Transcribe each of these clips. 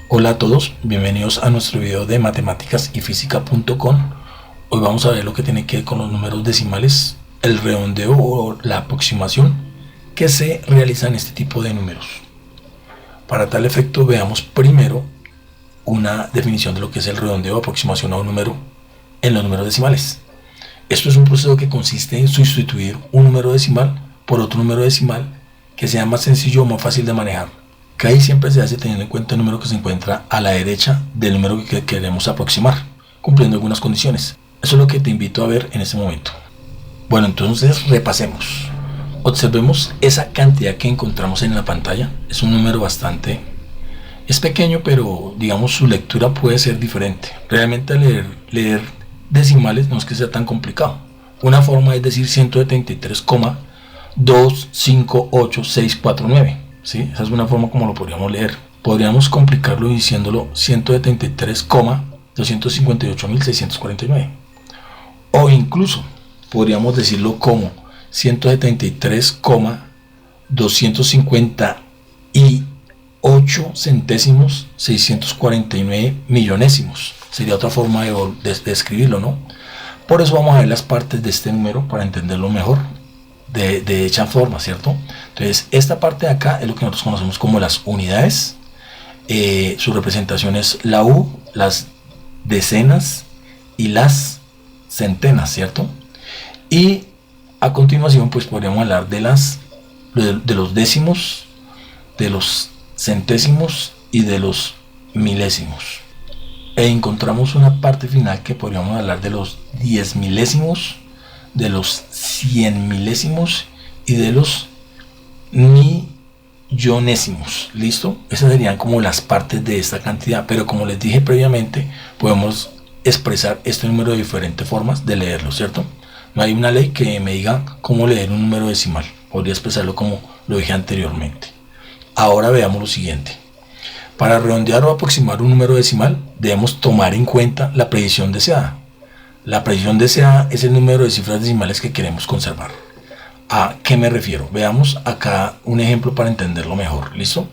Hola a todos, bienvenidos a nuestro video de matemáticasyfísica.com. Hoy vamos a ver lo que tiene que ver con los números decimales, el redondeo o la aproximación que se realiza en este tipo de números. Para tal efecto, veamos primero una definición de lo que es el redondeo o aproximación a un número en los números decimales. Esto es un proceso que consiste en sustituir un número decimal por otro número decimal que sea más sencillo o más fácil de manejar. Que ahí siempre se hace teniendo en cuenta el número que se encuentra a la derecha del número que queremos aproximar, cumpliendo algunas condiciones. Eso es lo que te invito a ver en este momento. Bueno, entonces repasemos. Observemos esa cantidad que encontramos en la pantalla. Es un número es pequeño, pero digamos su lectura puede ser diferente. Realmente leer decimales no es que sea tan complicado. Una forma es decir 173,258,649. ¿Sí? Esa es una forma como lo podríamos leer. Podríamos complicarlo diciéndolo 173,258,649. O incluso podríamos decirlo como 173,258 centésimos 649 millonésimos. Sería otra forma de escribirlo, ¿no? Por eso vamos a ver las partes de este número para entenderlo mejor. De hecha forma, ¿cierto? Entonces, esta parte de acá es lo que nosotros conocemos como las unidades. Su representación es la U, las decenas y las centenas, ¿cierto? Y a continuación, pues podríamos hablar de los décimos, de los centésimos y de los milésimos. E encontramos una parte final que podríamos hablar de los 10 milésimos, de los 100 milésimos y de los millonésimos. ¿Listo? Esas serían como las partes de esta cantidad, pero como les dije previamente, podemos expresar este número de diferentes formas de leerlo, ¿cierto? No hay una ley que me diga cómo leer un número decimal. Podría expresarlo como lo dije anteriormente. Ahora veamos lo siguiente. Para redondear o aproximar un número decimal, debemos tomar en cuenta la precisión deseada. La precisión deseada es el número de cifras decimales que queremos conservar. ¿A qué me refiero? Veamos acá un ejemplo para entenderlo mejor. ¿Listo?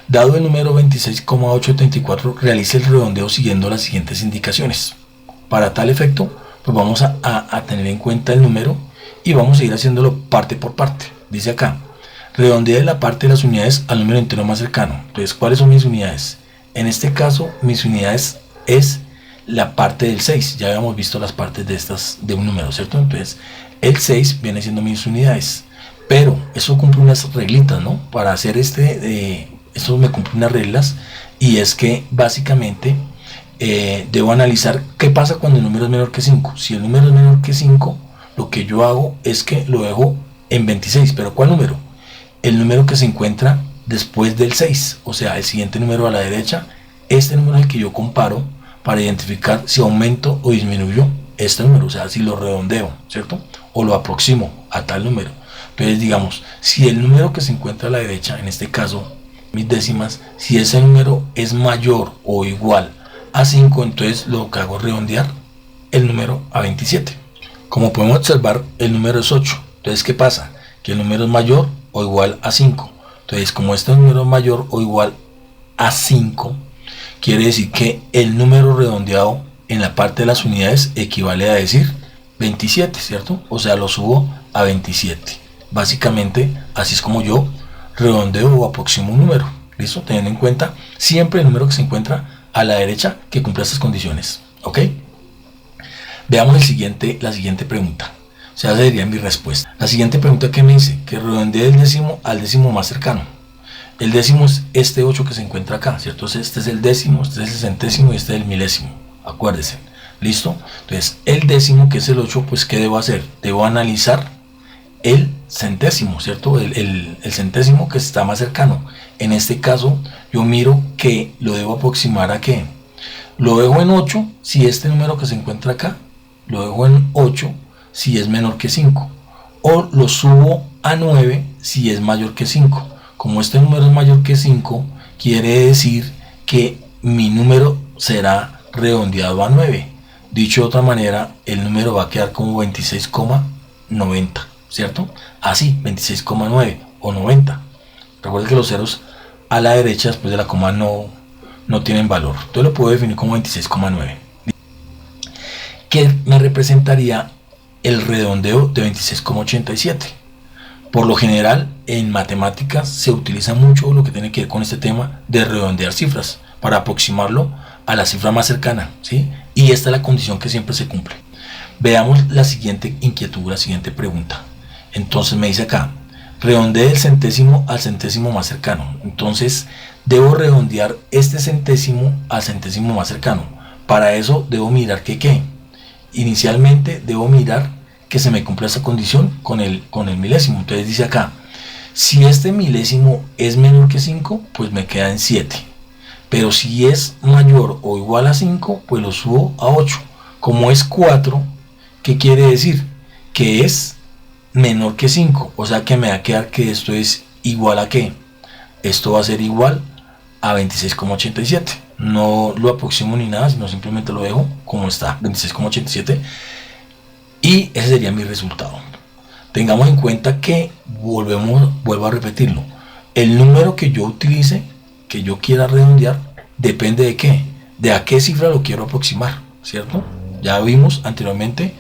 Dado el número 26,874, realice el redondeo siguiendo las siguientes indicaciones. Para tal efecto, pues vamos a tener en cuenta el número y vamos a ir haciéndolo parte por parte. Dice acá, redondee la parte de las unidades al número entero más cercano. Entonces, ¿cuáles son mis unidades? En este caso, mis unidades es la parte del 6, ya habíamos visto las partes de un número, ¿cierto? Entonces, el 6 viene siendo mis unidades, pero eso cumple unas reglitas, ¿no? Para hacer esto me cumple unas reglas, y es que básicamente debo analizar qué pasa cuando el número es menor que 5. Si el número es menor que 5, lo que yo hago es que lo dejo en 26, pero ¿cuál número? El número que se encuentra después del 6, o sea, el siguiente número a la derecha. Este número es el que yo comparo para identificar si aumento o disminuyo este número, o sea, si lo redondeo, ¿cierto? O lo aproximo a tal número. Entonces, digamos, si el número que se encuentra a la derecha, en este caso, mis décimas, si ese número es mayor o igual a 5, entonces lo que hago es redondear el número a 27. Como podemos observar, el número es 8. Entonces, ¿qué pasa? Que el número es mayor o igual a 5. Entonces, como este número es mayor o igual a 5, quiere decir que el número redondeado en la parte de las unidades equivale a decir 27, ¿cierto? O sea, lo subo a 27. Básicamente, así es como yo redondeo o aproximo un número. ¿Listo? Teniendo en cuenta siempre el número que se encuentra a la derecha que cumple estas condiciones. ¿Ok? Veamos la siguiente pregunta. O sea, esa sería mi respuesta. La siguiente pregunta que me dice, que redondee el décimo al décimo más cercano. El décimo es este 8 que se encuentra acá, ¿cierto? Este es el décimo, este es el centésimo y este es el milésimo. Acuérdense. ¿Listo? Entonces, el décimo, que es el 8, pues, ¿qué debo hacer? Debo analizar el centésimo, ¿cierto? El centésimo que está más cercano. En este caso, yo miro que lo debo aproximar a ¿qué? Lo dejo en 8 si este número que se encuentra acá, lo dejo en 8 si es menor que 5. O lo subo a 9 si es mayor que 5. Como este número es mayor que 5, quiere decir que mi número será redondeado a 9. Dicho de otra manera, el número va a quedar como 26,90, ¿cierto? Así, 26,9 o 90. Recuerden que los ceros a la derecha después de la coma no no tienen valor. Entonces lo puedo definir como 26,9. ¿Qué me representaría el redondeo de 26,87? Por lo general, en matemáticas se utiliza mucho lo que tiene que ver con este tema de redondear cifras para aproximarlo a la cifra más cercana, ¿sí? Y esta es la condición que siempre se cumple. Veamos la siguiente inquietud, la siguiente pregunta. Entonces me dice acá, redondee el centésimo al centésimo más cercano. Entonces debo redondear este centésimo al centésimo más cercano. Para eso debo mirar que ¿qué? Inicialmente debo mirar que se me cumpla esa condición con el milésimo. Entonces dice acá, si este milésimo es menor que 5, pues me queda en 7. Pero si es mayor o igual a 5, pues lo subo a 8. Como es 4, ¿qué quiere decir? Que es menor que 5. O sea que me va a quedar que esto es igual a ¿qué? Esto va a ser igual a 26,87. No lo aproximo ni nada, sino simplemente lo dejo como está, 26,87. Y ese sería mi resultado. Tengamos en cuenta que vuelvo a repetirlo. El número que yo utilice, que yo quiera redondear, depende de qué, de a qué cifra lo quiero aproximar, ¿cierto? Ya vimos anteriormente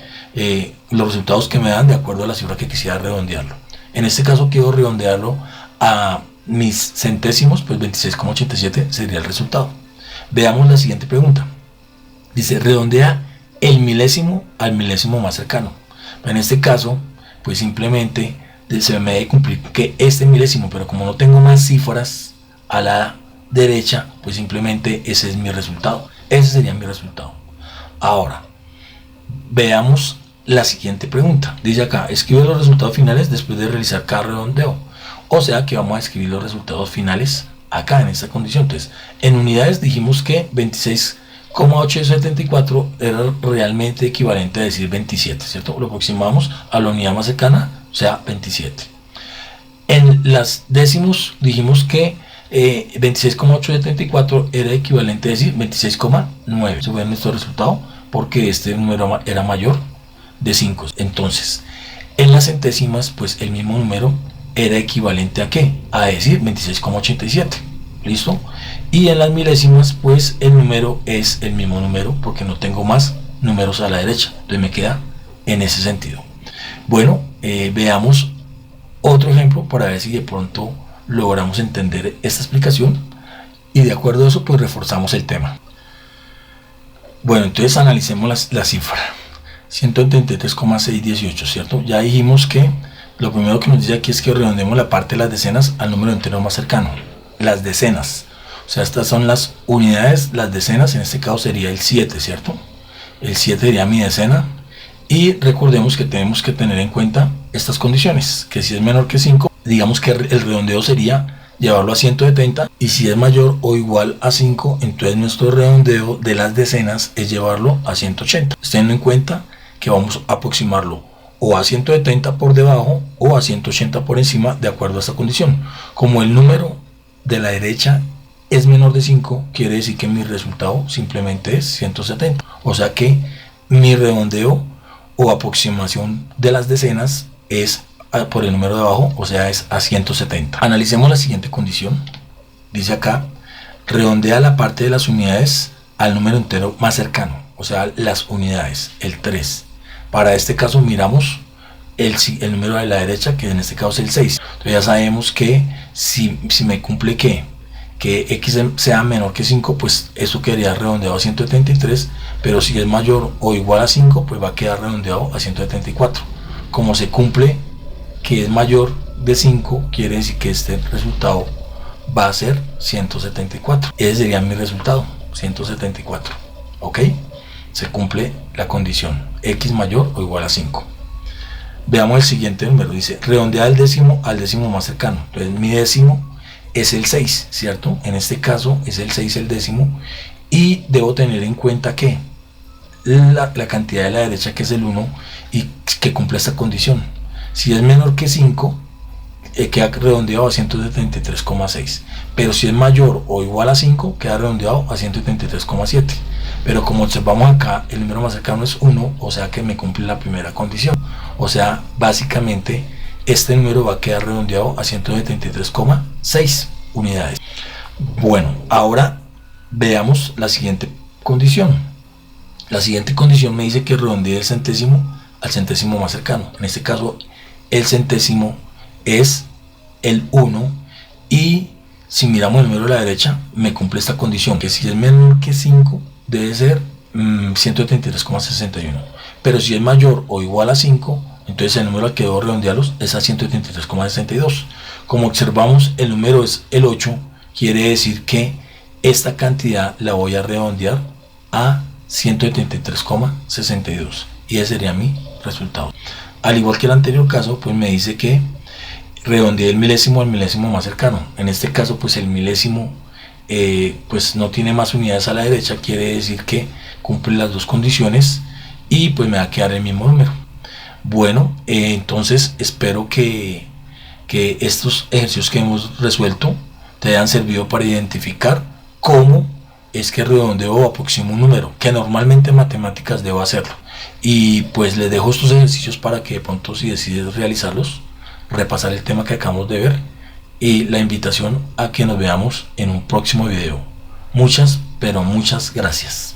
los resultados que me dan de acuerdo a la cifra que quisiera redondearlo. En este caso quiero redondearlo a mis centésimos, pues 26,87 sería el resultado. Veamos la siguiente pregunta. Dice, redondea el milésimo al milésimo más cercano. En este caso, pues simplemente se me debe cumplir que este milésimo, pero como no tengo más cifras a la derecha, pues simplemente ese es mi resultado. Ese sería mi resultado. Ahora, veamos la siguiente pregunta. Dice acá, escribe los resultados finales después de realizar cada redondeo. O sea que vamos a escribir los resultados finales acá en esta condición. Entonces, en unidades dijimos que 26,874 era realmente equivalente a decir 27, ¿cierto? Lo aproximamos a la unidad más cercana, o sea, 27. En las décimos dijimos que 26,874 era equivalente a decir 26,9. Ese fue nuestro resultado porque este número era mayor de 5. Entonces, en las centésimas, pues el mismo número era equivalente a ¿qué? A decir 26,87. ¿Listo? Y en las milésimas, pues el número es el mismo número porque no tengo más números a la derecha. Entonces me queda en ese sentido. Bueno, veamos otro ejemplo para ver si de pronto logramos entender esta explicación y de acuerdo a eso pues reforzamos el tema. Bueno, entonces analicemos la cifra 133,618, ¿cierto? Ya dijimos que lo primero que nos dice aquí es que redondeemos la parte de las decenas al número entero más cercano. Las decenas, o sea, estas son las unidades, las decenas, en este caso sería el 7, ¿cierto? El 7 sería mi decena. Y recordemos que tenemos que tener en cuenta estas condiciones, que si es menor que 5, digamos que el redondeo sería llevarlo a 170, y si es mayor o igual a 5, entonces nuestro redondeo de las decenas es llevarlo a 180. Teniendo en cuenta que vamos a aproximarlo o a 170 por debajo o a 180 por encima de acuerdo a esta condición. Como el número de la derecha es menor de 5, quiere decir que mi resultado simplemente es 170. O sea que mi redondeo o aproximación de las decenas es por el número de abajo, o sea es a 170. Analicemos la siguiente condición. Dice acá, redondea la parte de las unidades al número entero más cercano, o sea las unidades, el 3. Para este caso miramos el número de la derecha, que en este caso es el 6. Entonces ya sabemos que si me cumple que x sea menor que 5, pues eso quedaría redondeado a 173, pero si es mayor o igual a 5, pues va a quedar redondeado a 174. Como se cumple que es mayor de 5, quiere decir que este resultado va a ser 174. Ese sería mi resultado, 174. ¿Ok? Se cumple la condición, x mayor o igual a 5. Veamos el siguiente número, dice, redondea el décimo al décimo más cercano. Entonces mi décimo es el 6, ¿cierto? En este caso es el 6 el décimo, y debo tener en cuenta que la cantidad de la derecha, que es el 1, y que cumple esta condición. Si es menor que 5, queda redondeado a 173,6, pero si es mayor o igual a 5, queda redondeado a 173,7. Pero como observamos acá, el número más cercano es 1, o sea que me cumple la primera condición. O sea, básicamente este número va a quedar redondeado a 173,6 unidades. Bueno, ahora Veamos la siguiente condición. La siguiente condición me dice que redondee el centésimo al centésimo más cercano. En este caso, el centésimo es el 1 y si miramos el número de la derecha, me cumple esta condición, que si es menor que 5, debe ser 183,61. Pero si es mayor o igual a 5, entonces el número al que debo redondearlos es a 183,62. Como observamos, el número es el 8, quiere decir que esta cantidad la voy a redondear a 183,62 y ese sería mi resultado. Al igual que el anterior caso, pues me dice que redondeé el milésimo al milésimo más cercano. En este caso, pues el milésimo pues no tiene más unidades a la derecha, quiere decir que cumple las dos condiciones y pues me va a quedar el mismo número. Bueno, entonces espero que estos ejercicios que hemos resuelto te hayan servido para identificar cómo es que redondeo o aproximo un número, que normalmente en matemáticas debo hacerlo. Y pues les dejo estos ejercicios para que de pronto, si decides realizarlos, repasar el tema que acabamos de ver, y la invitación a que nos veamos en un próximo video. Muchas, pero muchas gracias.